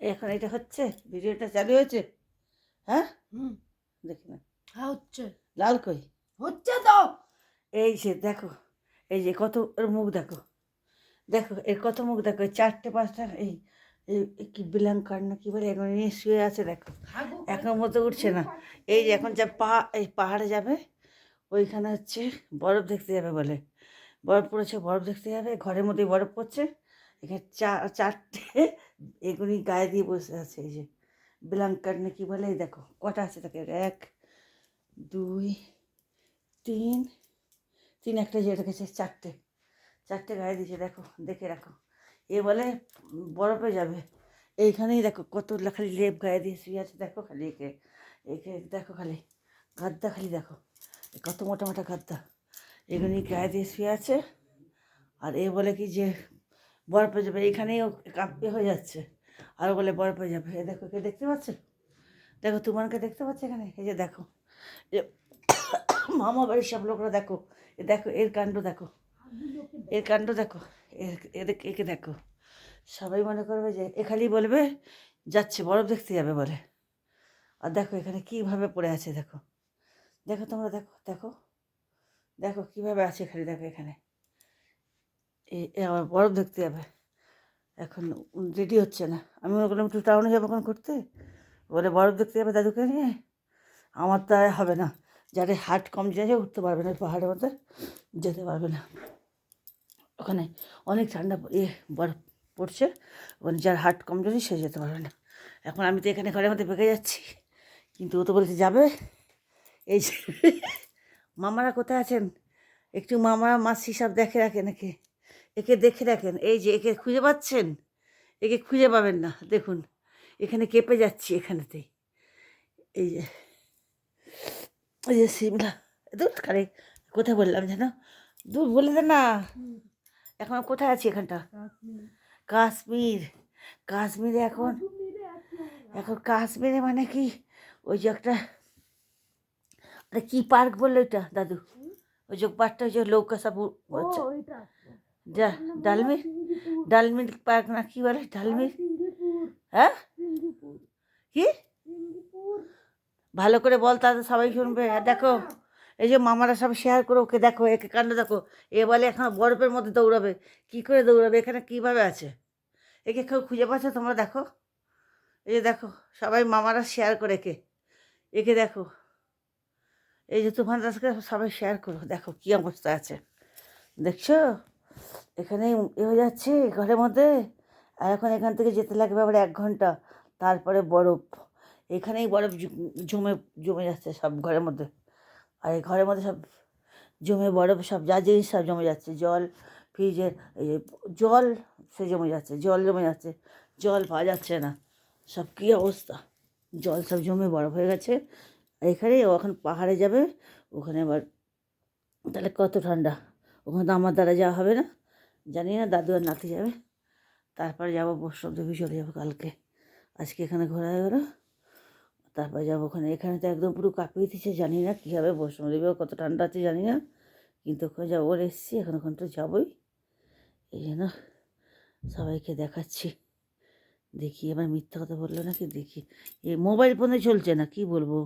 এখন এটা হচ্ছে, ভিডিওটা চালু হয়েছে। হ্যাঁ, হুম, দেখি না হ্যাঁ হচ্ছে, লাল কই। হচ্ছে তো। এই যে দেখো, এই যে কত ওর মুখ দেখো, দেখো এর কত মুখ দেখো, এই চারটে পাঁচটা এই এই কি বিলাঙ্কার না কি বলে, এখন নিয়ে শুয়ে আছে দেখো, এখন মতো উঠছে না। এই যে এখন যা এই পাহাড়ে যাবে, ওইখানে হচ্ছে বরফ দেখতে যাবে বলে, বরফ পড়েছে, বরফ দেখতে যাবে, ঘরের মধ্যেই বরফ পড়ছে। এখানে চারটে এগুলি গায়ে দিয়ে বসে আছে, এই যে ব্ল্যাঙ্কেট না কি বলে, এই দেখো কটা আছে তাকে, এক দুই তিন, তিন একটা যে রেখেছে, চারটে, চারটে গায়ে দিয়েছে দেখো, দেখে রাখো। এ বলে বরফে যাবে। এইখানেই দেখো কত খালি লেপ গায়ে দিয়ে শুয়ে আছে দেখো, খালি একে একে দেখো, খালি গাদ্দা খালি দেখো, কত মোটা মোটা গাদ্দা, এগুলি গায়ে দিয়ে শুয়ে আছে। আর এ বলে কি যে বরফে যাবে, এইখানেই ও কাঁপতে হয়ে যাচ্ছে, আর বলে বরফে যাবে। এ দেখো, কে দেখতে পাচ্ছে, দেখো তুমানকে দেখতে পাচ্ছে এখানে, এই যে দেখো, এ মামা বাড়ির সব লোকরা দেখো, এ দেখো এর কাণ্ড দেখো, এর কাণ্ড দেখো, একে দেখো, সবাই মনে করবে যে এ খালি বলবে যাচ্ছে বরফ দেখতে যাবে বলে। আর দেখো এখানে কীভাবে পড়ে আছে দেখো, দেখো তোমরা দেখো, দেখো দেখো কীভাবে আছে, খালি দেখো এখানে, এ আবার বরফ দেখতে যাবে। এখন রেডি হচ্ছে না, আমি মনে করলাম একটু টাউনে যাবো এখন ঘুরতে, বলে বরফ দেখতে যাবে দাদুকে নিয়ে। আমার তো আর হবে না, যাদের হার্ট কম যায় উঠতে পারবে না, পাহাড়ের মধ্যে যেতে পারবে না, ওখানে অনেক ঠান্ডা বরফ পড়ছে, ওখানে যার হার্ট কমজোরি সে যেতে পারবে না। এখন আমি তো এখানে ঘরের মধ্যে পেকে যাচ্ছি, কিন্তু ও তো বলেছে যাবে। এই যে মামারা কোথায় আছেন, একটু মামারা মাসি সব দেখে রাখেন, একে দেখে রাখেন। এই যে একে খুঁজে পাচ্ছেন, একে খুঁজে পাবেন না, দেখুন এখানে কেঁপে যাচ্ছি এখানেতেই। এই যে এই যে সিমলা, দূর খালি কোথায় বললাম যেন, দূর বলে দেন না। এখন কোথায় আছি এখানটা, কাশ্মীর, কাশ্মীরে এখন, এখন কাশ্মীরে মানে কি, ওই যে একটা কি পার্ক বললো ওইটা দাদু, ওই যে পার্কটা, ওই যে নৌকা সব হচ্ছে, ডালমির, ডালমির পার্ক না কি বলে, ডালমির, হ্যাঁ কি, ভালো করে বল তাহলে সবাই শুনবে। আর দেখো এই যে মামারা সব শেয়ার করে, ওকে দেখো, একে কাণ্ড দেখো, এ বলে এখন বরফের মধ্যে দৌড়াবে, কি করে দৌড়াবে, এখানে কীভাবে আছে, একে কেউ খুঁজে পাচ্ছে তোমরা দেখো, এই যে দেখো সবাই মামারা শেয়ার করে, একে দেখো, এই যে তুফান দাসকে সবাই শেয়ার করো, দেখো কী অবস্থা আছে দেখছো, এখানে এ হয়ে যাচ্ছে ঘরের মধ্যে। আর এখন এখান থেকে যেতে লাগবে আবার 1 ঘন্টা, তারপরে বরফ, এখানেই বরফ জমে জমে যাচ্ছে সব ঘরের মধ্যে। আর এই ঘরের মধ্যে সব জমে বরফ, সব যা জিনিস সব জমে যাচ্ছে, জল, ফ্রিজের এই যে জল, সে জমে যাচ্ছে, জল জমে যাচ্ছে, জল পাওয়া যাচ্ছে না, সব কী অবস্থা, জল সব জমে বরফ হয়ে গেছে। আর এখানে ও এখন পাহাড়ে যাবে, ওখানে আবার তাহলে কত ঠান্ডা, ওখানে তো আমার দ্বারা যাওয়া হবে না, জানি না, দাদু আর নাতি যাবে, তারপরে যাবো বৈষ্ণবদেবী, চলে যাবো কালকে, আজকে এখানে ঘোরা হয়ে গেলো, তারপরে যাবো ওখানে। এখানে তো একদম পুরো কাঁপিয়ে দিচ্ছে, জানি না কী হবে, বৈষ্ণবদেবীও কত ঠান্ডা আছে জানি না, কিন্তু ওখানে যাবো বলে এসেছি, এখন ওখানে তো যাবোই, এই জন্য সবাইকে দেখাচ্ছি। দেখি এবার মিথ্যা কথা বললো নাকি, দেখি এই মোবাইল ফোনে চলছে না, কি বলবো,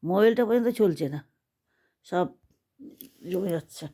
মোবাইলটা পর্যন্ত চলছে না, সব জমে যাচ্ছে।